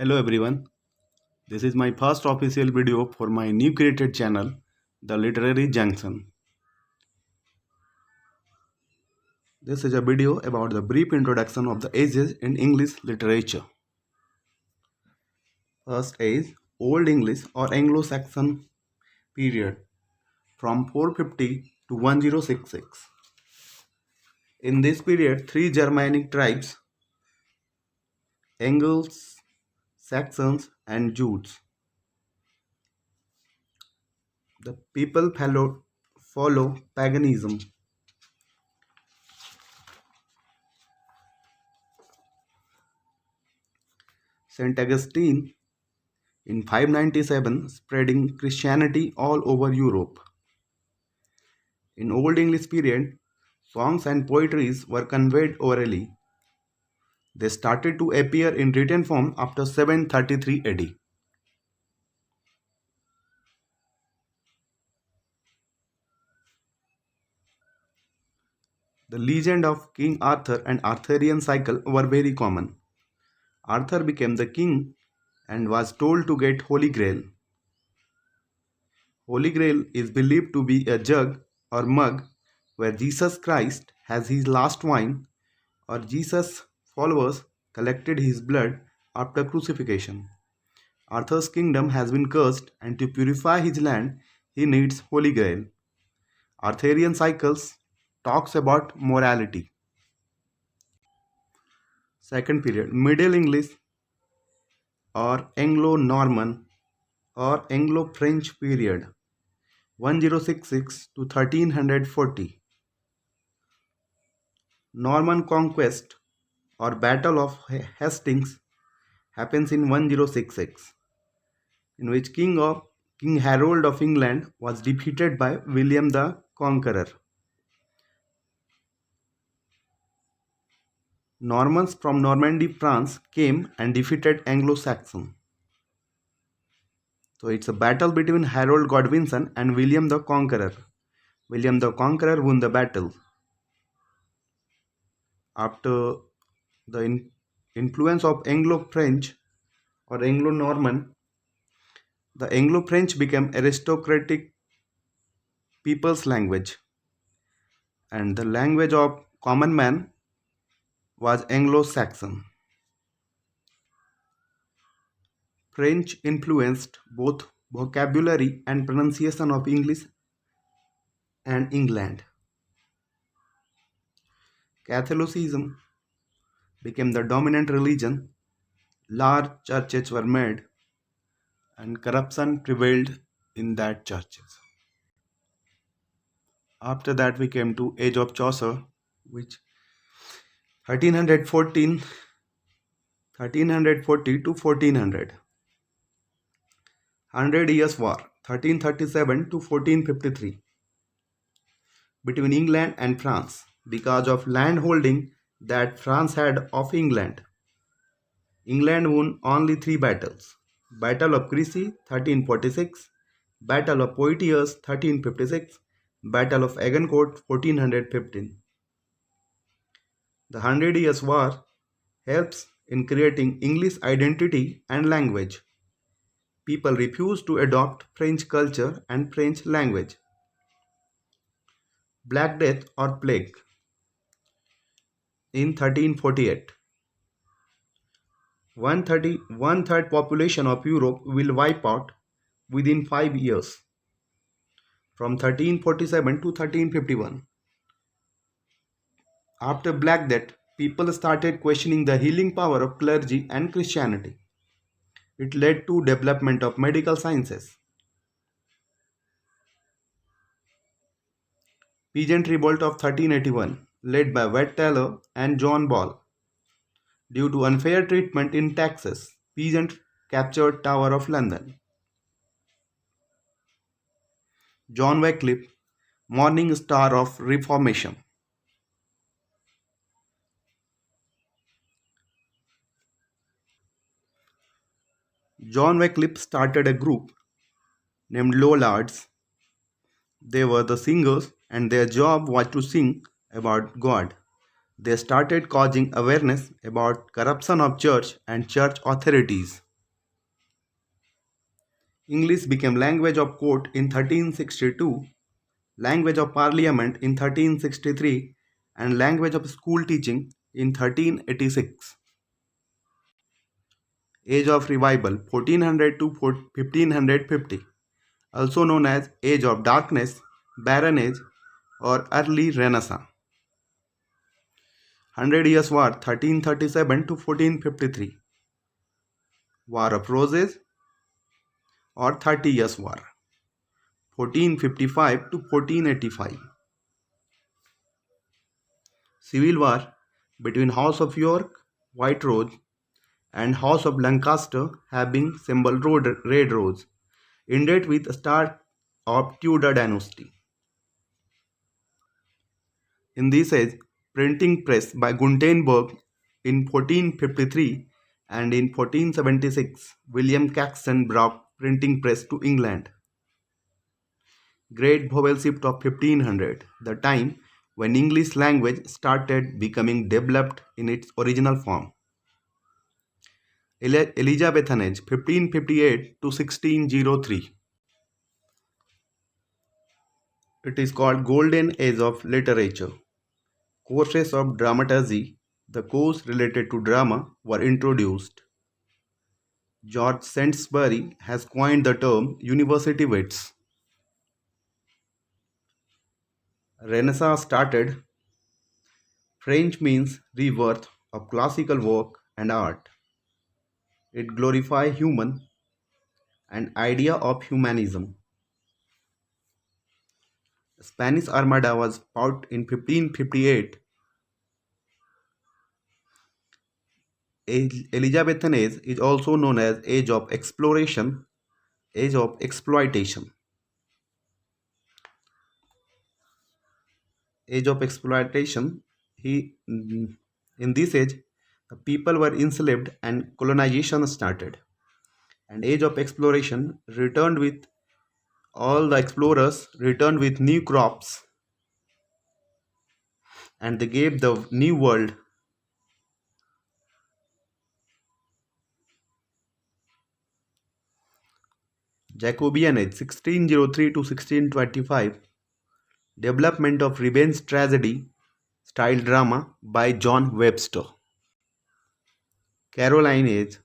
Hello everyone, this is my first official video for my new created channel, The Literary Junction. This is a video about the brief introduction of the ages in English literature. First age, Old English or Anglo Saxon period from 450 to 1066. In this period, three Germanic tribes, Angles, Saxons and Jutes. The people follow paganism. Saint Augustine in 597 spreading Christianity all over Europe. In Old English period, songs and poetries were conveyed orally. They started to appear in written form after 733 AD. The legend of King Arthur and Arthurian cycle were very common. Arthur became the king and was told to get Holy Grail. Holy Grail is believed to be a jug or mug where Jesus Christ has his last wine, or Jesus' followers collected his blood after crucifixion. Arthur's kingdom has been cursed, and to purify his land, he needs Holy Grail. Arthurian cycles talks about morality. Second period, Middle English or Anglo Norman or Anglo French period, 1066 to 1340. Norman conquest or Battle of Hastings happens in 1066, in which King Harold of England was defeated by William the Conqueror. Normans from Normandy, France came and defeated Anglo Saxon. So it's a battle between Harold Godwinson and William the Conqueror. William the Conqueror won the battle. After the influence of Anglo-French or Anglo-Norman, the Anglo-French became aristocratic people's language, and the language of common man was Anglo-Saxon. French influenced both vocabulary and pronunciation of English and England. Catholicism became the dominant religion. Large churches were made, and corruption prevailed in that churches. After that we came to Age of Chaucer, which 1340 to 1400. 100 Years' War, 1337 to 1453, between England and France because of land holding that France had of England. England won only three battles: Battle of Crecy 1346, Battle of Poitiers 1356, Battle of Agincourt 1415. The 100 Years' War helps in creating English identity and language. People refused to adopt French culture and French language. Black Death or Plague in 1348. One-third population of Europe will wipe out within 5 years, from 1347 to 1351. After Black Death, people started questioning the healing power of clergy and Christianity. It led to development of medical sciences. Peasant Revolt of 1381, led by Wat Tyler and John Ball. Due to unfair treatment in taxes, peasants captured Tower of London. John Wycliffe, morning star of Reformation. John Wycliffe started a group named Lollards. They were the singers and their job was to sing about God. They started causing awareness about corruption of church and church authorities. English became language of court in 1362, language of parliament in 1363, and language of school teaching in 1386. Age of Revival 1400 to 1550, also known as Age of Darkness, Barren Age, or Early Renaissance. 100 Years' War 1337 to 1453, War of Roses or 30 Years' War 1455 to 1485, Civil War between House of York, White Rose, and House of Lancaster having symbol red rose, ended with the start of Tudor dynasty. In this age, printing press by Gutenberg in 1453 and in 1476, William Caxton brought printing press to England. Great Vowel Shift of 1500, the time when English language started becoming developed in its original form. Elizabethan Age 1558 to 1603. It is called Golden Age of Literature. Courses of dramaturgy, the course related to drama, were introduced. George Sainsbury has coined the term university wits. Renaissance started. French means rebirth of classical work and art. It glorifies human and idea of humanism. Spanish Armada was fought in 1558. Elizabethan Age is also known as Age of Exploration, Age of Exploitation. Age of Exploitation, in this age, the people were enslaved and colonization started. And Age of Exploration returned with all the explorers returned with new crops, and they gave the new world. Jacobean Age 1603 to 1625, development of revenge tragedy style drama by John Webster. Caroline Age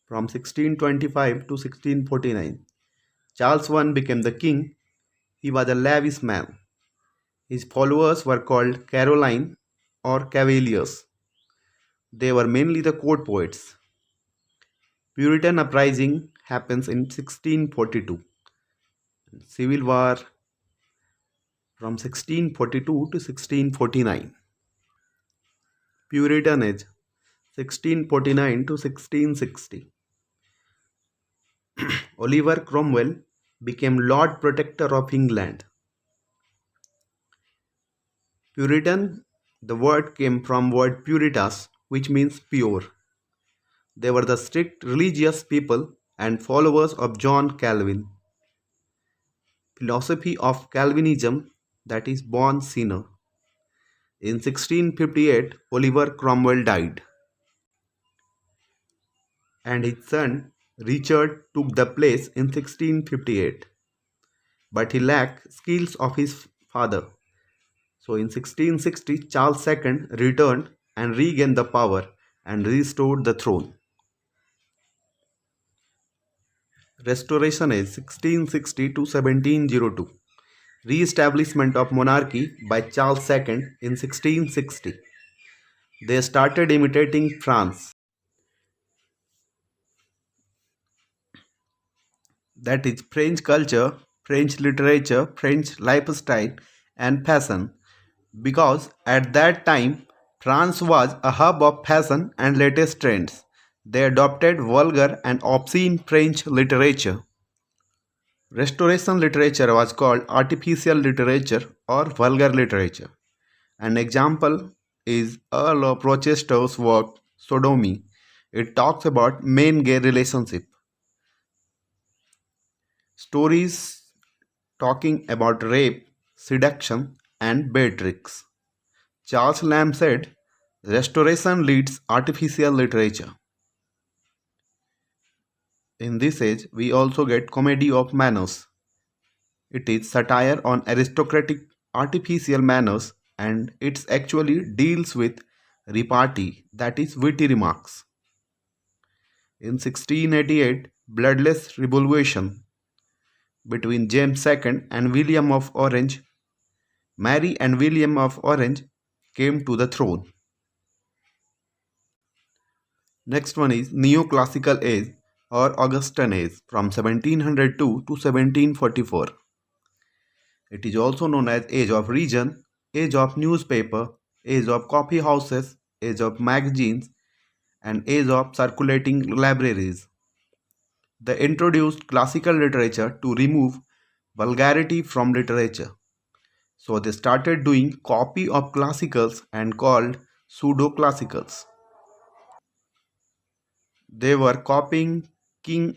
from 1625 to 1649. Charles I became the king. He was a lavish man. His followers were called Caroline or Cavaliers. They were mainly the court poets. Puritan uprising happens in 1642. Civil War from 1642 to 1649. Puritan Age 1649 to 1660. Oliver Cromwell became Lord Protector of England. Puritan, the word came from word puritas, which means pure. They were the strict religious people and followers of John Calvin. Philosophy of Calvinism, that is born sinner. In 1658, Oliver Cromwell died, and his son Richard took the place in 1658. But he lacked skills of his father. So in 1660, Charles II returned and regained the power and restored the throne. Restoration Age 1660 to 1702. Re-establishment of monarchy by Charles II in 1660. They started imitating France. That is French culture, French literature, French lifestyle and fashion, because at that time France was a hub of fashion and latest trends. They adopted vulgar and obscene French literature. Restoration literature was called artificial literature or vulgar literature. An example is Earl of Rochester's work Sodomy. It talks about men-gay relationship. Stories talking about rape, seduction, and Beatrix. Charles Lamb said, Restoration leads artificial literature. In this age, we also get comedy of manners. It is satire on aristocratic artificial manners and it actually deals with repartee, that is witty remarks. In 1688, bloodless revolution between James II and William of Orange, Mary and William of Orange came to the throne. Next one is Neoclassical Age or Augustan Age from 1702 to 1744. It is also known as Age of Reason, Age of Newspaper, Age of Coffee Houses, Age of Magazines, and Age of Circulating Libraries. They introduced classical literature to remove vulgarity from literature. So they started doing copy of classicals and called pseudo-classicals. They were copying King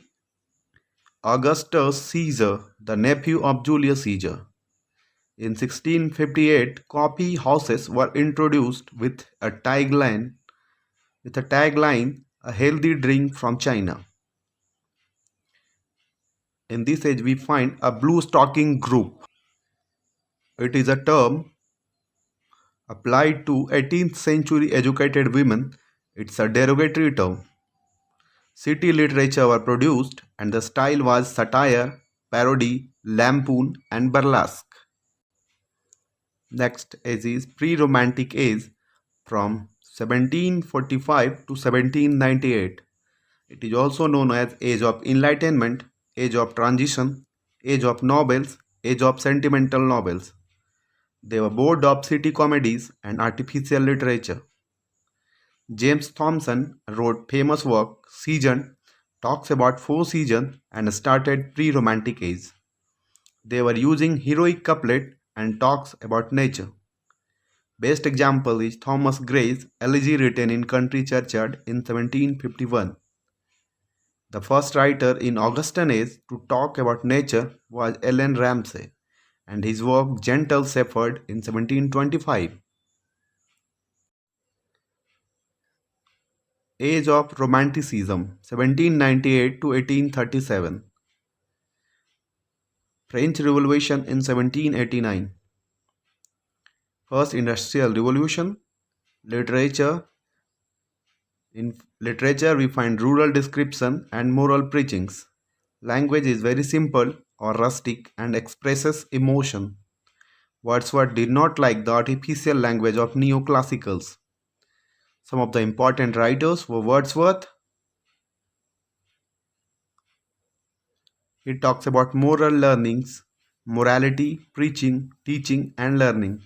Augustus Caesar, the nephew of Julius Caesar. In 1658, coffee houses were introduced with a tagline, a healthy drink from China. In this age, we find a blue stocking group. It is a term applied to 18th century educated women. It's a derogatory term. City literature were produced and the style was satire, parody, lampoon and burlesque. Next age is pre-romantic age from 1745 to 1798. It is also known as age of enlightenment, age of transition, age of novels, age of sentimental novels. They were bored of city comedies and artificial literature. James Thomson wrote famous work Season, talks about four seasons and started pre-romantic age. They were using heroic couplet and talks about nature. Best example is Thomas Gray's elegy written in Country Churchyard in 1751. The first writer in Augustan Age to talk about nature was Ellen Ramsay and his work Gentle Shepherd in 1725. Age of Romanticism 1798 to 1837. French Revolution in 1789. First Industrial Revolution. Literature. In literature we find rural description and moral preachings. Language is very simple or rustic and expresses emotion. Wordsworth did not like the artificial language of neoclassicals. Some of the important writers were Wordsworth. He talks about moral learnings, morality, preaching, teaching, and learning.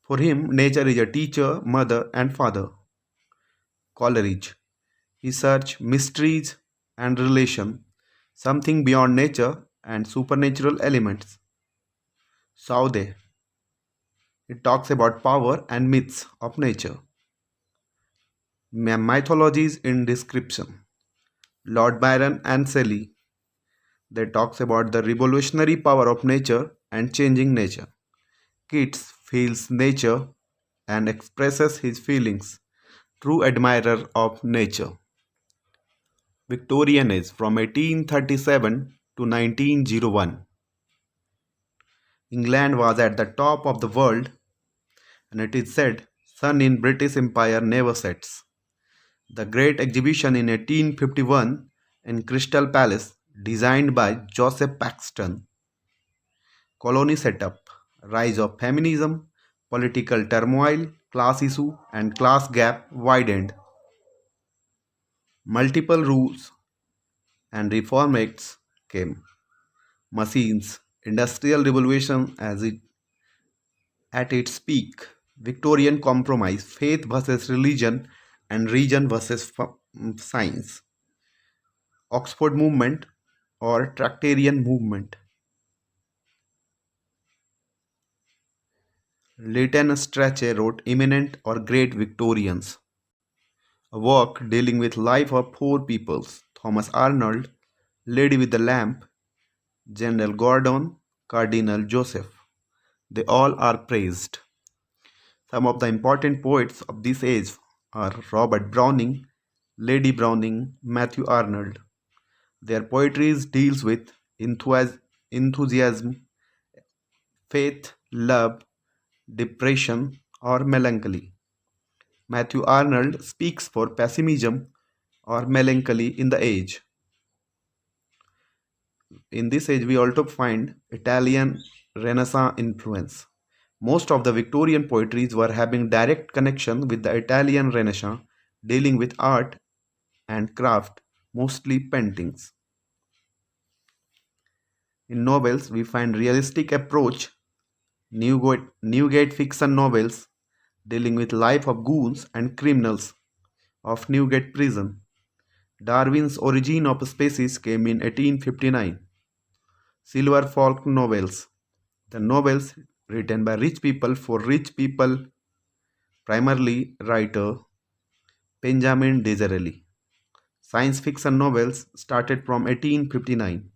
For him, nature is a teacher, mother, and father. Coleridge. He searched mysteries and relation, something beyond nature and supernatural elements. Southey. It talks about power and myths of nature. Mythologies in description. Lord Byron and Shelley. They talks about the revolutionary power of nature and changing nature. Keats feels nature and expresses his feelings. True admirer of nature. Victorian Age from 1837 to 1901. England was at the top of the world and it is said sun in British Empire never sets. The Great Exhibition in 1851 in Crystal Palace designed by Joseph Paxton. Colony setup, rise of feminism, political turmoil, class issue and class gap widened. Multiple rules and reform acts came. Machines, industrial revolution at its peak, Victorian compromise, faith versus religion and region versus science, Oxford movement or Tractarian movement. Leighton Strachey wrote Eminent or Great Victorians, a work dealing with life of four peoples, Thomas Arnold, Lady with the Lamp, General Gordon, Cardinal Joseph. They all are praised. Some of the important poets of this age are Robert Browning, Lady Browning, Matthew Arnold. Their poetry deals with enthusiasm, faith, love, depression, or melancholy. Matthew Arnold speaks for pessimism or melancholy in the age. In this age, we also find Italian Renaissance influence. Most of the Victorian poetries were having direct connection with the Italian Renaissance, dealing with art and craft, mostly paintings. In novels, we find realistic approach, Newgate fiction novels dealing with life of goons and criminals of Newgate prison. Darwin's Origin of Species came in 1859. Silver folk novels. The novels written by rich people for rich people, primarily writer Benjamin Disraeli. Science fiction novels started from 1859.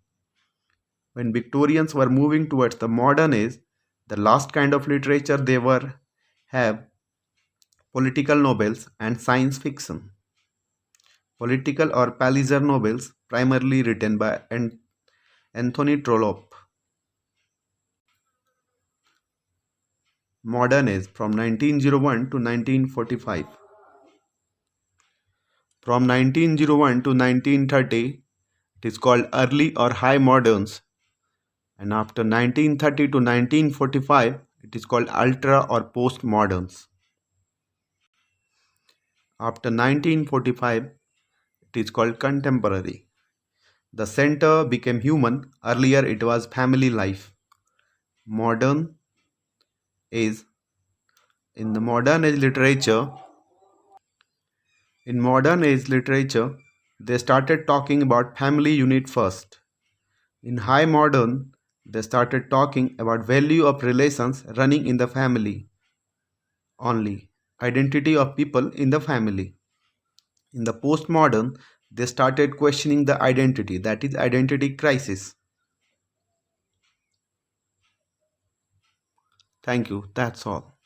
When Victorians were moving towards the modern age, the last kind of literature they were have political novels and science fiction. Political or Palliser novels primarily written by Anthony Trollope. Modern age from 1901 to 1945. From 1901 to 1930, it is called early or high moderns, and after 1930 to 1945, it is called ultra or post moderns. After 1945, it is called contemporary. The center became human. Earlier, it was family life. Modern age. In the modern age literature, they started talking about family unit first. In high modern, they started talking about value of relations running in the family only, identity of people in the family. In the postmodern, they started questioning the identity, that is identity crisis. Thank you, that's all.